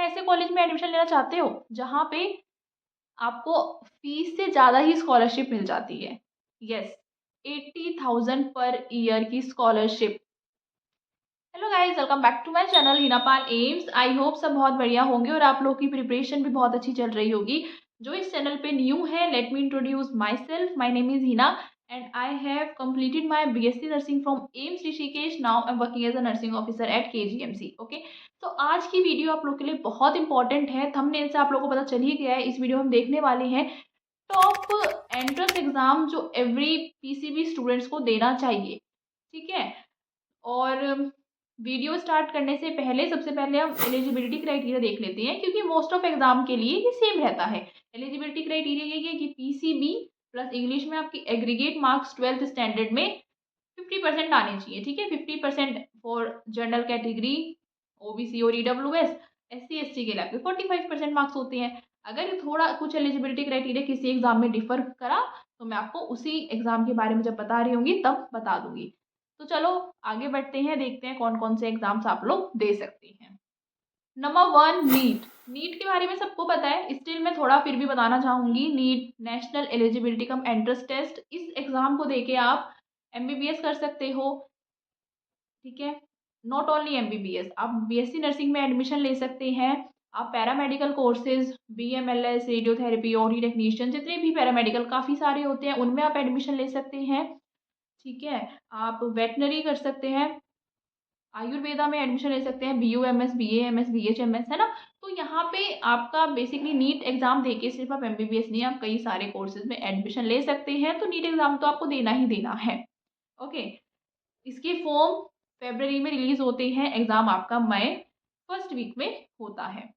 ऐसे कॉलेज में एडमिशन लेना चाहते हो जहाँ पे आपको फीस से ज़्यादा ही स्कॉलरशिप मिल जाती है? यस, 80,000 पर ईयर की scholarship. Hello guys, welcome back to my channel Hina Pal AIIMS. I hope सब बहुत बढ़िया होंगे और आप लोग की प्रिपरेशन भी बहुत अच्छी चल रही होगी। जो इस चैनल पे न्यू है, let me introduce myself. My name is Hina and I have completed my BSc nursing from AIIMS Rishikesh. Now I am working as a nursing officer at KGMC। Okay, तो आज की वीडियो आप लोग के लिए बहुत इंपॉर्टेंट है। थंबनेल से आप लोगों को पता चल ही गया है। इस वीडियो में हम देखने वाले हैं टॉप एंट्रेंस एग्जाम जो एवरी PCB स्टूडेंट्स को देना चाहिए। ठीक है, और वीडियो स्टार्ट करने से पहले सबसे पहले हम एलिजिबिलिटी क्राइटेरिया देख लेते हैं, क्योंकि मोस्ट ऑफ एग्जाम के लिए ये सेम रहता है। एलिजिबिलिटी क्राइटेरिया यही है कि PCB प्लस इंग्लिश में आपकी एग्रीगेट मार्क्स 12th स्टैंडर्ड में 50% आने चाहिए। ठीक है, 50% फॉर जनरल कैटेगरी, OBC और EWS। SC ST के लिए 45% मार्क्स होते हैं। अगर थोड़ा कुछ एलिजिबिलिटी क्राइटेरिया किसी एग्जाम में डिफर करा तो मैं आपको उसी एग्जाम के बारे में जब बता रही होंगी तब बता दूंगी। तो चलो आगे बढ़ते हैं, देखते हैं कौन कौन से एग्जाम्स आप लोग दे सकते हैं। Number 1, NEET. नीट के बारे में सबको पता है, स्टिल मैं थोड़ा फिर भी बताना चाहूंगी। NEET national eligibility cum entrance test, इस एग्जाम को देके आप MBBS कर सकते हो। ठीक है, नॉट ओनली MBBS, आप BSc नर्सिंग में एडमिशन ले सकते हैं। आप पैरामेडिकल कोर्सेज, BMLS, रेडियोथेरेपी और टेक्नीशियन, जितने भी पैरामेडिकल काफ़ी सारे होते हैं उनमें आप एडमिशन ले सकते हैं। ठीक है, आप वेटनरी कर सकते हैं, आयुर्वेदा में एडमिशन ले सकते हैं, BUMS, BAMS, BHMS, है ना। तो यहाँ पे आपका बेसिकली नीट एग्जाम देके सिर्फ आप MBBS नहीं, आप कई सारे कोर्सेज में एडमिशन ले सकते हैं। तो नीट एग्जाम तो आपको देना ही देना है। ओके, इसके फॉर्म फरवरी में रिलीज होते हैं, एग्जाम आपका मई फर्स्ट वीक में होता है।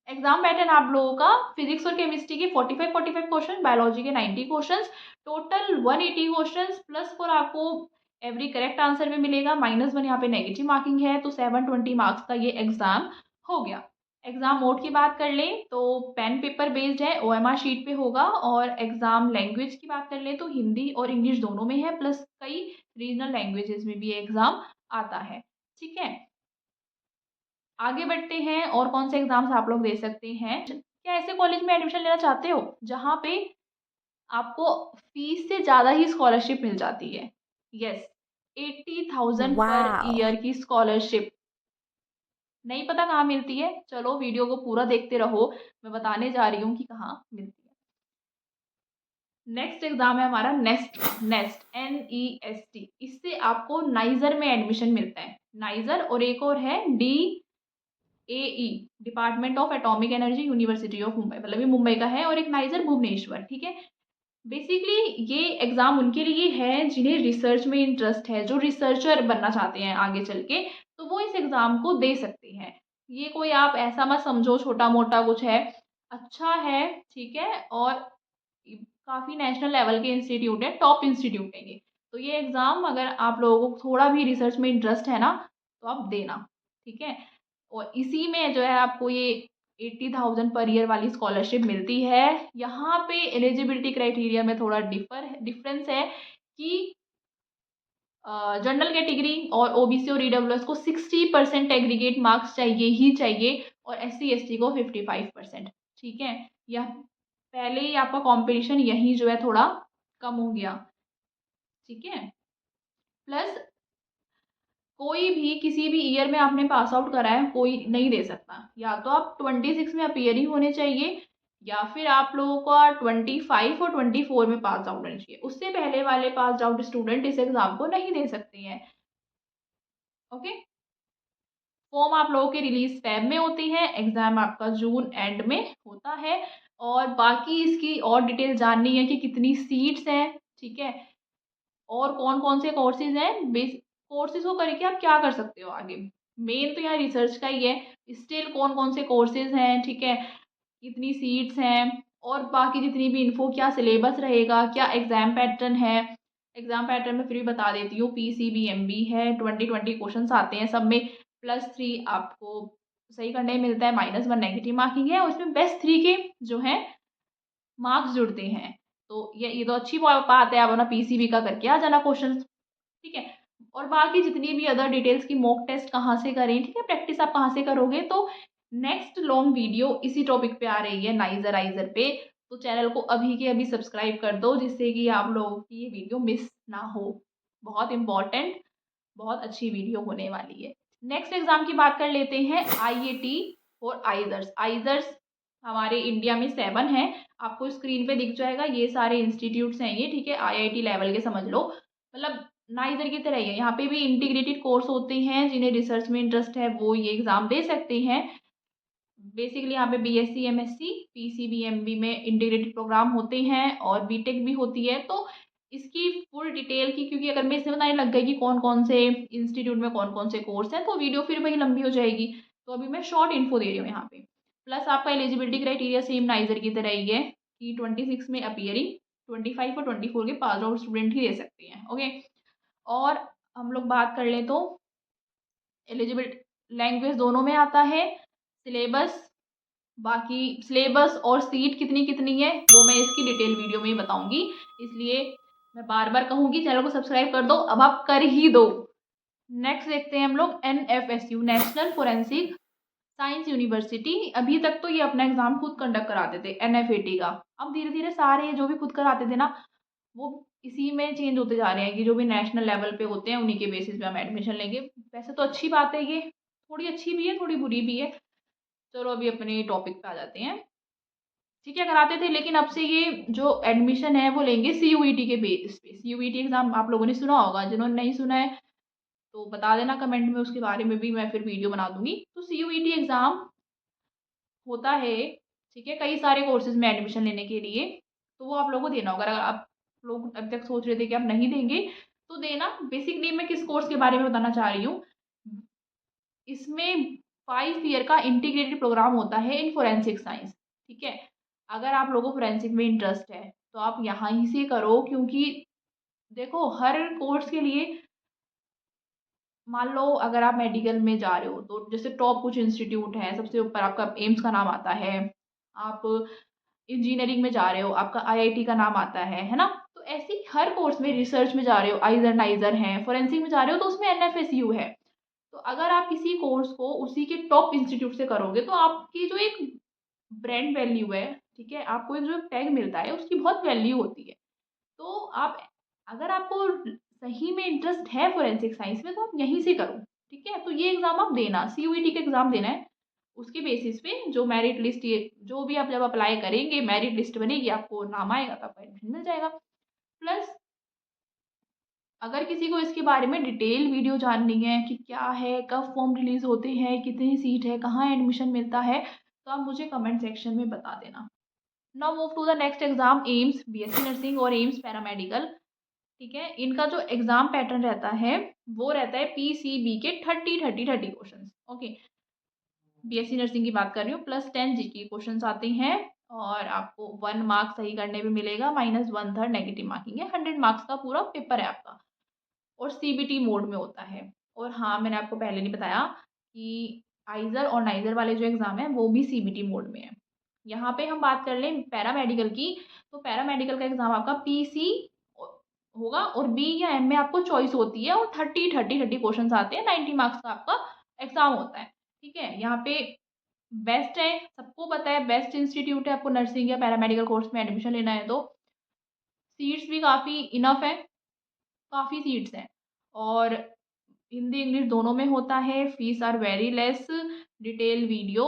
एग्जाम पैटर्न आप लोगों का फिजिक्स और केमिस्ट्री के 45 क्वेश्चन, बायोलॉजी के 90 क्वेश्चन, टोटल 180 क्वेश्चन प्लस 4 आपको एवरी करेक्ट आंसर में मिलेगा। -1 यहाँ पे नेगेटिव मार्किंग है, तो 720 मार्क्स का ये एग्जाम हो गया। एग्जाम मोड की बात कर लें तो पेन पेपर बेस्ड है, OMR शीट पे होगा। और एग्जाम लैंग्वेज की बात कर लें तो हिंदी और इंग्लिश दोनों में है, प्लस कई रीजनल लैंग्वेजेस में भी ये एग्जाम आता है। ठीक है, आगे बढ़ते हैं और कौन से एग्जाम्स आप लोग दे सकते हैं। क्या ऐसे कॉलेज में एडमिशन लेना चाहते हो जहाँ पे आपको फीस से ज़्यादा ही स्कॉलरशिप मिल जाती है? यस, 80,000 पर वाओ! ईयर की स्कॉलरशिप। नहीं पता कहाँ मिलती है? चलो वीडियो को पूरा देखते रहो, मैं बताने जा रही हूँ कि कहाँ मिलती है। नेक्स्ट एग्जाम है हमारा नेस्ट। नेस्ट NEST, इससे आपको नाइजर में एडमिशन मिलता है। नाइजर और एक और है DAE, department of atomic energy, university of Mumbai, मतलब ये मुंबई का है। और एक नाइजर भुवनेश्वर। ठीक है, बेसिकली ये एग्जाम उनके लिए है जिन्हें रिसर्च में इंटरेस्ट है, जो रिसर्चर बनना चाहते हैं आगे चल के, तो वो इस एग्जाम को दे सकते हैं। ये कोई आप ऐसा मत समझो छोटा मोटा कुछ है, अच्छा है। ठीक है, और काफ़ी नेशनल लेवल के इंस्टीट्यूट है, टॉप इंस्टीट्यूट है ये। तो ये एग्ज़ाम अगर आप लोगों को थोड़ा भी रिसर्च में इंटरेस्ट है ना, तो आप देना। ठीक है, और इसी में जो है आपको ये 80,000 पर ईयर वाली स्कॉलरशिप मिलती है। यहाँ पे एलिजिबिलिटी क्राइटेरिया में थोड़ा डिफरेंस है कि जनरल कैटेगरी और OBC और EWS को 60% एग्रीगेट मार्क्स चाहिए ही चाहिए, और SC ST को 55%। ठीक है, यह पहले ही आपका कंपटीशन यही जो है थोड़ा कम हो गया। ठीक है, प्लस कोई भी किसी भी ईयर में आपने पास आउट करा है कोई नहीं दे सकता। या तो आप 26 में अपीयरिंग होने चाहिए, या फिर आप लोगों का 25 और 24 में पास आउट होना चाहिए। उससे पहले वाले पास आउट स्टूडेंट इस एग्जाम को नहीं दे सकते हैं। ओके, फॉर्म आप लोगों के रिलीज फेब में होती है, एग्जाम आपका जून एंड में होता है। और बाकी इसकी और डिटेल जाननी है कि कितनी सीट्स हैं। ठीक है, और कौन कौन से कोर्सेज हैं, बेस कोर्सेज को करके आप क्या कर सकते हो आगे। मेन तो यहाँ रिसर्च का ही है, स्टिल कौन कौन से कोर्सेज हैं, ठीक है, कितनी सीट्स हैं, और बाकी जितनी भी इन्फो, क्या सिलेबस रहेगा, क्या एग्जाम पैटर्न है। एग्जाम पैटर्न में फिर भी बता देती हूँ, PCB MB है, 20 क्वेश्चन आते हैं सब में, +3 आपको सही करने में मिलता है, -1 नेगेटिव मार्किंग है, और उसमें बेस्ट 3 के जो है मार्क्स जुड़ते हैं। तो ये तो अच्छी बात है, आप अपना PCB का करके आ जाना क्वेश्चन। ठीक है, और बाकी जितनी भी अदर डिटेल्स की मॉक टेस्ट कहाँ से करें, ठीक है, प्रैक्टिस आप कहाँ से करोगे, तो नेक्स्ट लॉन्ग वीडियो इसी टॉपिक पे आ रही है, नाइजर आइजर पे। तो चैनल को अभी के अभी सब्सक्राइब कर दो, जिससे कि आप लोगों की ये वीडियो मिस ना हो। बहुत इंपॉर्टेंट, बहुत अच्छी वीडियो होने वाली है। नेक्स्ट एग्जाम की बात कर लेते हैं, आईआईटी और आइजर्स। आइजर्स हमारे इंडिया में 7 है, आपको स्क्रीन पे दिख जाएगा। ये सारे इंस्टीट्यूट्स हैं ये, ठीक है, आईआईटी लेवल के समझ लो, मतलब नाइजर की तरह ही है। यहाँ पे भी इंटीग्रेटेड कोर्स होते हैं, जिन्हें रिसर्च में इंटरेस्ट है वो ये एग्जाम दे सकते हैं। बेसिकली यहाँ पे बीएससी, एमएससी, पीसीबी, एमबी में इंटीग्रेटेड प्रोग्राम होते हैं और बीटेक भी होती है। तो इसकी फुल डिटेल की, क्योंकि अगर मैं इसमें बताने लग गई कि कौन कौन से इंस्टीट्यूट में कौन कौन से कोर्स हैं, तो वीडियो फिर वही लंबी हो जाएगी। तो अभी मैं शॉर्ट इन्फो दे रही हूँ यहाँ पे। प्लस आपका एलिजिबिलिटी क्राइटेरिया सेम नाइजर की तरह ही है कि 26 में अपियरिंग, 25 और 24 के पास आउट स्टूडेंट ही दे सकते हैं। ओके, और हम लोग बात कर लें तो एलिजिबिलिटी लैंग्वेज दोनों में आता है। सिलेबस, बाकी सिलेबस और सीट कितनी कितनी है वो मैं इसकी डिटेल वीडियो में ही बताऊंगी, इसलिए मैं बार बार कहूंगी चैनल को सब्सक्राइब कर दो, अब आप कर ही दो। नेक्स्ट देखते हैं हम लोग, NFSU, national forensic science university. अभी तक तो ये अपना एग्जाम खुद कंडक्ट कराते थे, एनएफएटी का। अब धीरे धीरे सारे जो भी खुद कराते थे ना, वो इसी में चेंज होते जा रहे हैं कि जो भी नेशनल लेवल पे होते हैं उन्हीं के बेसिस पे हम एडमिशन लेंगे। वैसे तो अच्छी बात है ये, थोड़ी अच्छी भी है थोड़ी बुरी भी है। चलो अभी अपने टॉपिक पे आ जाते हैं। ठीक है, कराते थे, लेकिन अब से ये जो एडमिशन है वो लेंगे सीयूईटी के बेस पे। सीयूईटी एग्जाम आप लोगों ने सुना होगा, जिन्होंने नहीं सुना है तो बता देना कमेंट में, उसके बारे में भी मैं फिर वीडियो बना दूंगी। तो सीयूईटी एग्जाम होता है, ठीक है, कई सारे कोर्सेज में एडमिशन लेने के लिए। तो वो आप लोगों को देना होगा। अगर आप लोग अब तक सोच रहे थे कि आप नहीं देंगे तो देना। बेसिकली मैं किस कोर्स के बारे में बताना चाह रही हूँ, इसमें 5 ईयर का इंटीग्रेटेड प्रोग्राम होता है इन फोरेंसिक साइंस। ठीक है, अगर आप लोगों को फोरेंसिक में इंटरेस्ट है तो आप यहाँ ही से करो, क्योंकि देखो हर कोर्स के लिए, मान लो अगर आप मेडिकल में जा रहे हो तो जैसे टॉप कुछ इंस्टीट्यूट हैं, सबसे ऊपर आपका एम्स का नाम आता है। आप इंजीनियरिंग में जा रहे हो, आपका आईआईटी का नाम आता है ना। तो ऐसे ही हर कोर्स में, रिसर्च में जा रहे हो, आइजर नाइजर हैं, फोरेंसिक में जा रहे हो तो उसमें एनएफएसयू है। तो अगर आप किसी कोर्स को उसी के टॉप इंस्टीट्यूट से करोगे तो आपकी जो एक ब्रांड वैल्यू है, ठीक है, आपको एक जो टैग मिलता है उसकी बहुत वैल्यू होती है। तो आप, अगर आपको सही में इंटरेस्ट है फोरेंसिक साइंस में, तो आप यहीं से करो। ठीक है, तो ये एग्जाम आप देना, सीयूईटी का एग्जाम देना है। उसके बेसिस पे जो मेरिट लिस्ट, ये जो भी आप जब अप्लाई करेंगे मेरिट लिस्ट बनेगी, आपको नाम आएगा तो आपको एडमिशन मिल जाएगा। प्लस अगर किसी को इसके बारे में डिटेल वीडियो जाननी है कि क्या है, कब फॉर्म रिलीज होते हैं, कितनी सीट है, कहाँ एडमिशन मिलता है, तो आप मुझे कमेंट सेक्शन में बता देना। Now move to the next exam, AIIMS BSc nursing और एम्स पैरामेडिकल। ठीक है, इनका जो एग्जाम पैटर्न रहता है वो रहता है पीसीबी के 30 क्वेश्चन। ओके, बीएससी नर्सिंग की बात कर रही हूँ। +10 जीके क्वेश्चन आते हैं और आपको 1 मार्क्स सही करने में मिलेगा, -1/3 नेगेटिव मार्किंग है। 100 मार्क्स का पूरा पेपर है आपका और सीबीटी मोड में होता है। और हाँ, मैंने आपको पहले नहीं बताया कि आइजर और नाइजर वाले जो एग्ज़ाम है वो भी सीबीटी मोड में है। यहाँ पे हम बात कर लें पैरामेडिकल की, तो पैरामेडिकल का एग्ज़ाम आपका पीसी होगा और बी या एम में आपको चॉइस होती है और 30 क्वेश्चन आते हैं। 90 मार्क्स का आपका एग्ज़ाम होता है। ठीक है, यहाँ पे बेस्ट है, सबको पता है, बेस्ट इंस्टीट्यूट है। आपको नर्सिंग या पैरामेडिकल कोर्स में एडमिशन लेना है तो सीट्स भी काफ़ी इनफ है, काफ़ी सीट्स हैं और हिंदी इंग्लिश दोनों में होता है। Fees are very less. Detail video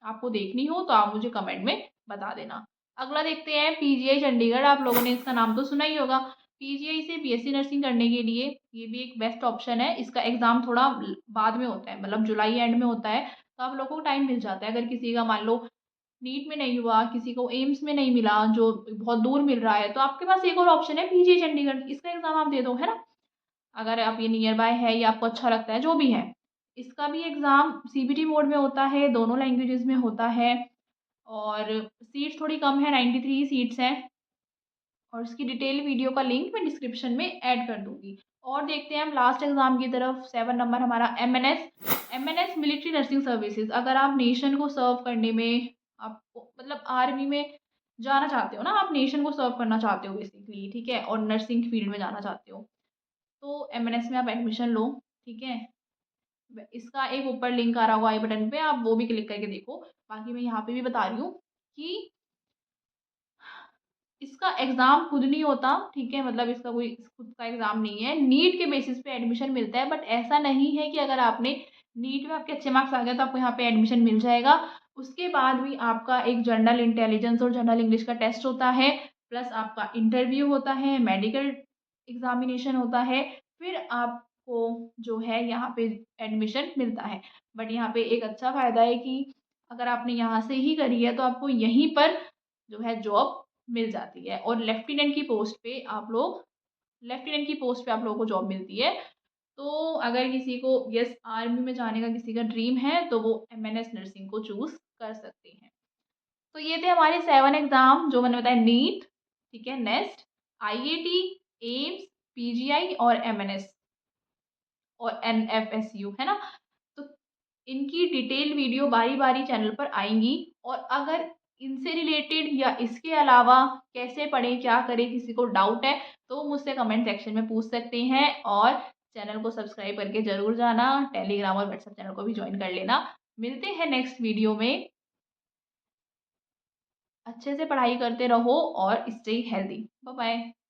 आपको देखनी हो तो आप मुझे कमेंट में बता देना। अगला देखते हैं पीजीआई चंडीगढ़, आप लोगों ने इसका नाम तो सुना ही होगा। पीजीआई से बीएससी नर्सिंग करने के लिए ये भी एक बेस्ट ऑप्शन है। इसका एग्ज़ाम थोड़ा बाद में होता है, मतलब जुलाई एंड में होता है, तो आप लोगों को टाइम मिल जाता है। अगर किसी का मान लो नीट में नहीं हुआ, किसी को एम्स में नहीं मिला, जो बहुत दूर मिल रहा है, तो आपके पास एक और ऑप्शन है पीजीआई चंडीगढ़, इसका एग्ज़ाम आप दे दो, है ना। अगर आप ये नियर बाय है या आपको अच्छा लगता है, जो भी है, इसका भी एग्ज़ाम सीबीटी मोड में होता है, दोनों लैंग्वेजेस में होता है और सीट्स थोड़ी कम है, 93 सीट्स हैं और इसकी डिटेल वीडियो का लिंक मैं डिस्क्रिप्शन में ऐड कर दूँगी। और देखते हैं हम लास्ट एग्ज़ाम की तरफ, 7 नंबर हमारा एमएनएस मिलिट्री नर्सिंग सर्विसेज। अगर आप नेशन को सर्व करने में, आपको मतलब आर्मी में जाना चाहते हो ना, आप नेशन को सर्व करना चाहते हो बेसिकली, ठीक है, और नर्सिंग फील्ड में जाना चाहते हो, तो एमएनएस में आप एडमिशन लो। ठीक है, इसका एक ऊपर लिंक आ रहा होगा आई बटन पे, आप वो भी क्लिक करके देखो। बाकी मैं यहाँ पे भी बता रही हूँ कि इसका एग्ज़ाम खुद नहीं होता, ठीक है? मतलब इसका कोई खुद का एग्ज़ाम नहीं है, नीट के बेसिस पे एडमिशन मिलता है, बट ऐसा नहीं है कि अगर आपने नीट में आपके अच्छे मार्क्स आ गए तो आपको यहाँ पे एडमिशन मिल जाएगा। उसके बाद भी आपका एक जनरल इंटेलिजेंस और जनरल इंग्लिश का टेस्ट होता है, प्लस आपका इंटरव्यू होता है, मेडिकल एग्ज़ामिनेशन होता है, फिर आपको जो है यहाँ पे एडमिशन मिलता है। बट यहाँ पे एक अच्छा फ़ायदा है कि अगर आपने यहाँ से ही करी है तो आपको यहीं पर जो है जॉब मिल जाती है, और लेफ्टिनेंट की पोस्ट पे आप लोगों को जॉब मिलती है। तो अगर किसी को यस आर्मी में जाने का किसी का ड्रीम है तो वो एमएनएस नर्सिंग को चूज़ कर सकते हैं। तो ये थे हमारे 7 एग्ज़ाम जो मैंने बताया, नीट, ठीक है, नेस्ट, आईआईटी, एम्स, पीजीआई और एमएनएस और एनएफएसयू, है ना? तो इनकी डिटेल वीडियो बारी-बारी चैनल पर आएँगी, और अगर इनसे रिलेटेड या इसके अलावा कैसे पढ़ें, क्या करें, किसी को डाउट है, तो मुझसे कमेंट सेक्शन में पूछ सकते हैं, और चैनल को सब्सक्राइब करके ज़रूर जाना, टेलीग्राम और व्हाट्सएप चैनल को भी जॉइन कर लेना। मिलते हैं नेक्स्ट वीडियो में। अच्छे से पढ़ाई करते रहो और स्टे हेल्दी। Bye bye.